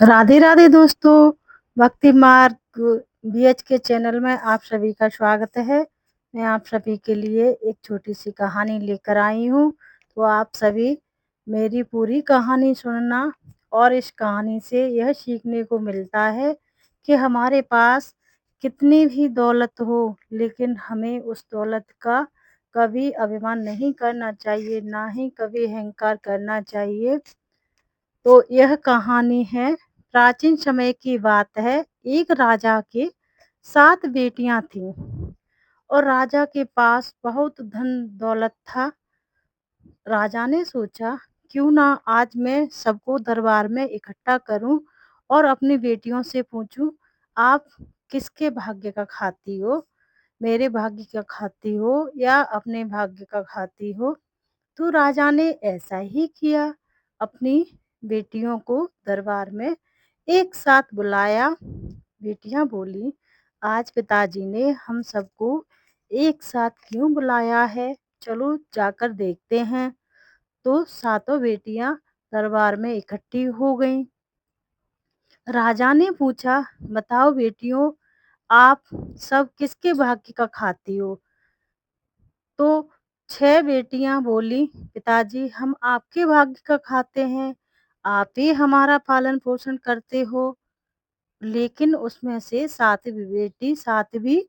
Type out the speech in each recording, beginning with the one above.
राधे राधे दोस्तों, भक्ति मार्ग बीएच के चैनल में आप सभी का स्वागत है। मैं आप सभी के लिए एक छोटी-सी कहानी लेकर आई हूँ, तो आप सभी मेरी पूरी कहानी सुनना और इस कहानी से यह सीखने को मिलता है कि हमारे पास कितनी भी दौलत हो, लेकिन हमें उस दौलत का कभी अभिमान नहीं करना चाहिए, ना ही कभी अहंकार करना चाहिए। तो यह कहानी है प्राचीन समय की बात है। एक राजा के 7 बेटियां थीं और राजा के पास बहुत धन दौलत था। राजा ने सोचा क्यों ना आज मैं सबको दरबार में इकट्ठा करूं और अपनी बेटियों से पूछूं, आप किसके भाग्य का खाती हो? मेरे भाग्य का खाती हो या अपने भाग्य का खाती हो? तो राजा ने ऐसा ही किया। अपनी बेटियों को दरबार में एक साथ बुलाया। बेटियां बोली, आज पिताजी ने हम सबको एक साथ क्यों बुलाया है? चलो जाकर देखते हैं। तो सातों बेटियां दरबार में इकट्ठी हो गईं। राजा ने पूछा, बताओ बेटियों, आप सब किसके भाग्य का खाती हो? तो 6 बेटियां बोली, पिताजी हम आपके भाग्य का खाते हैं, आप ही हमारा पालन पोषण करते हो। लेकिन उसमें से सातवीं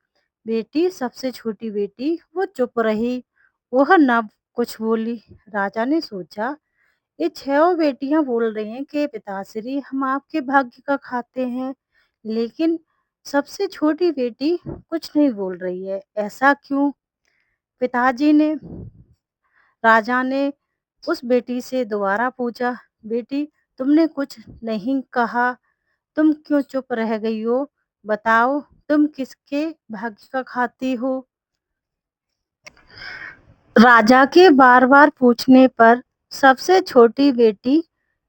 बेटी सबसे छोटी बेटी वो चुप रही, वह ना कुछ बोली। राजा ने सोचा ये 6 बेटियां बोल रही हैं कि पिताश्री हम आपके भाग्य का खाते हैं, लेकिन सबसे छोटी बेटी कुछ नहीं बोल रही है, ऐसा क्यों? पिताजी ने राजा ने उस बेटी से दोबारा पूछा, बेटी तुमने कुछ नहीं कहा, तुम क्यों चुप रह गई हो? बताओ तुम किसके भाग्य का खाती हो? राजा के बार-बार पूछने पर सबसे छोटी बेटी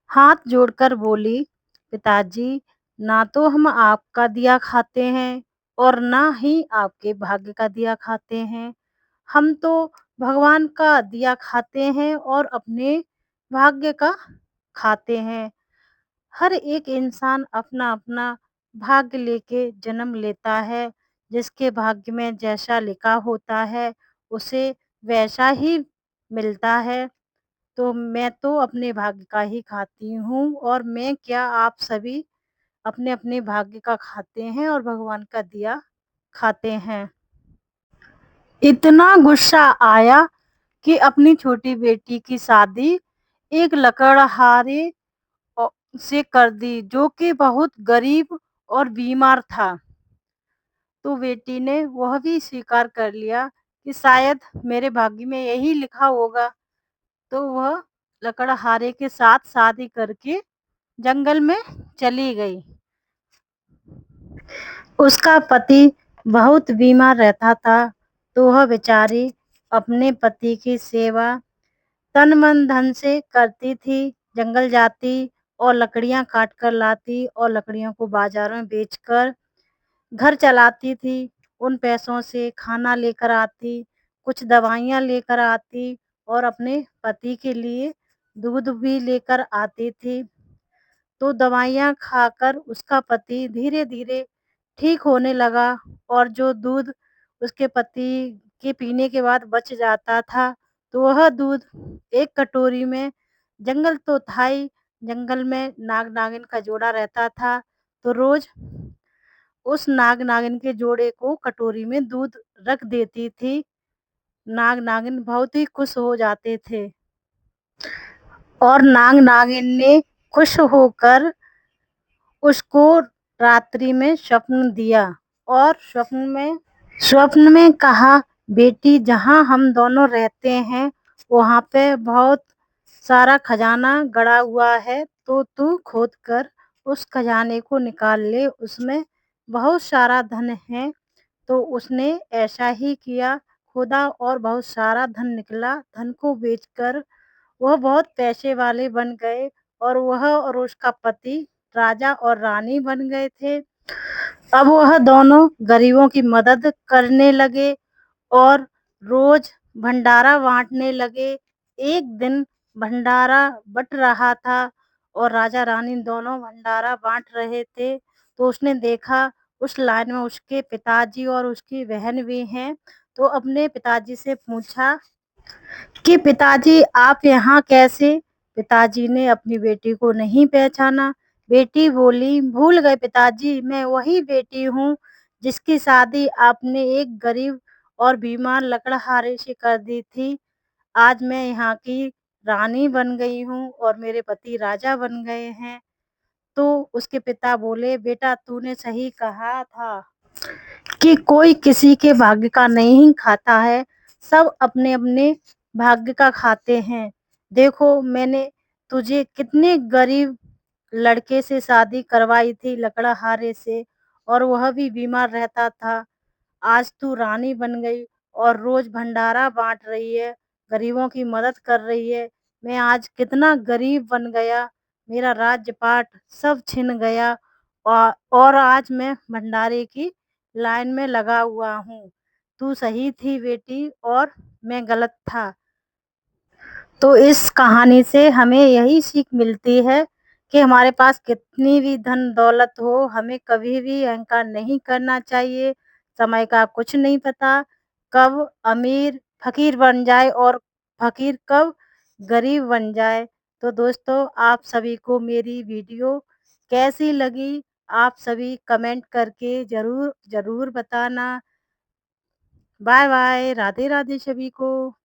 हाथ जोड़कर बोली, पिताजी ना तो हम आपका दिया खाते हैं और ना ही आपके भाग्य का दिया खाते हैं। हम तो भगवान का दिया खाते हैं और अपने भाग्य का खाते हैं। हर एक इंसान अपना-अपना भाग्य लेके जन्म लेता है। जिसके भाग्य में जैसा लिखा होता है, उसे वैसा ही मिलता है। तो मैं तो अपने भाग्य का ही खाती हूँ और मैं क्या आप सभी अपने-अपने भाग्य का खाते हैं और भगवान का दिया खाते हैं। इतना गुस्सा आया कि अपनी छोटी बेटी की शादी एक लकड़हारे औ से कर दी, जो कि बहुत गरीब और बीमार था। तो बेटी ने वह भी स्वीकार कर लिया कि शायद मेरे भाग्य में यही लिखा होगा। तो वह लकड़हारे के साथ शादी करके जंगल में चली गई। उसका पति बहुत बीमार रहता था, तो वह बेचारी अपने पति की सेवा तन मन धन से करती थी। जंगल जाती और लकड़ियाँ काट कर लाती और लकड़ियों को बाजार में बेचकर घर चलाती थी। उन पैसों से खाना लेकर आती, कुछ दवाइयाँ लेकर आती और अपने पति के लिए दूध भी लेकर आती थी। तो दवाइयाँ खाकर उसका पति धीरे-धीरे ठीक होने लगा और जो दूध उसके पति के पीने के बाद बच जाता था, तो वह दूध एक कटोरी में जंगल तो था ही, जंगल में नाग-नागिन का जोड़ा रहता था, तो रोज़ उस नाग-नागिन के जोड़े को कटोरी में दूध रख देती थी। नाग-नागिन बहुत ही खुश हो जाते थे और नाग-नागिन ने खुश होकर उसको रात्रि में स्वप्न दिया और स्वप्न में कहा, बेटी जहाँ हम दोनों रहते हैं वहाँ पे बहुत सारा खजाना गड़ा हुआ है, तो तू खोद कर उस खजाने को निकाल ले, उसमें बहुत सारा धन है। तो उसने ऐसा ही किया, खोदा और बहुत सारा धन निकला। धन को बेचकर वह बहुत पैसे वाले बन गए और वह और उसका पति राजा और रानी बन गए थे। अब वह दोनों गरीबों की मदद करने लगे और रोज भंडारा बाँटने लगे। एक दिन भंडारा बँट रहा था और राजा-रानी दोनों भंडारा बाँट रहे थे, तो उसने देखा उस लाइन में उसके पिताजी और उसकी बहन भी हैं, तो अपने पिताजी से पूछा कि पिताजी आप यहाँ कैसे? पिताजी ने अपनी बेटी को नहीं पहचाना। बेटी बोली, भूल गए पिताजी, मैं वही बेटी हूँ जिसकी शादी आपने एक गरीब और बीमार लकड़हारे से कर दी थी। आज मैं यहाँ की रानी बन गई हूँ और मेरे पति राजा बन गए हैं। तो उसके पिता बोले, बेटा तूने सही कहा था कि कोई किसी के भाग्य का नहीं खाता है, सब अपने-अपने भाग्य का खाते हैं। देखो मैंने तुझे कितने गरीब लड़के से शादी करवाई थी लकड़हारे से और वह भी बीमार रहता था। आज तू रानी बन गई और रोज़ भंडारा बाँट रही है, गरीबों की मदद कर रही है। मैं आज कितना गरीब बन गया, मेरा राज्य-पाट सब छिन गया और आज मैं भंडारे की लाइन में लगा हुआ हूँ। तू सही थी बेटी और मैं गलत था। तो इस कहानी से हमें यही सीख मिलती है कि हमारे पास कितनी भी धन-दौलत हो, हमें कभी भी अहंकार नहीं करना चाहिए। समय का कुछ नहीं पता, कब अमीर फ़कीर बन जाए और फ़कीर कब गरीब बन जाए। तो दोस्तों, आप सभी को मेरी वीडियो कैसी लगी? आप सभी कमेंट करके ज़रूर बताना। बाय-बाय, राधे-राधे सभी को।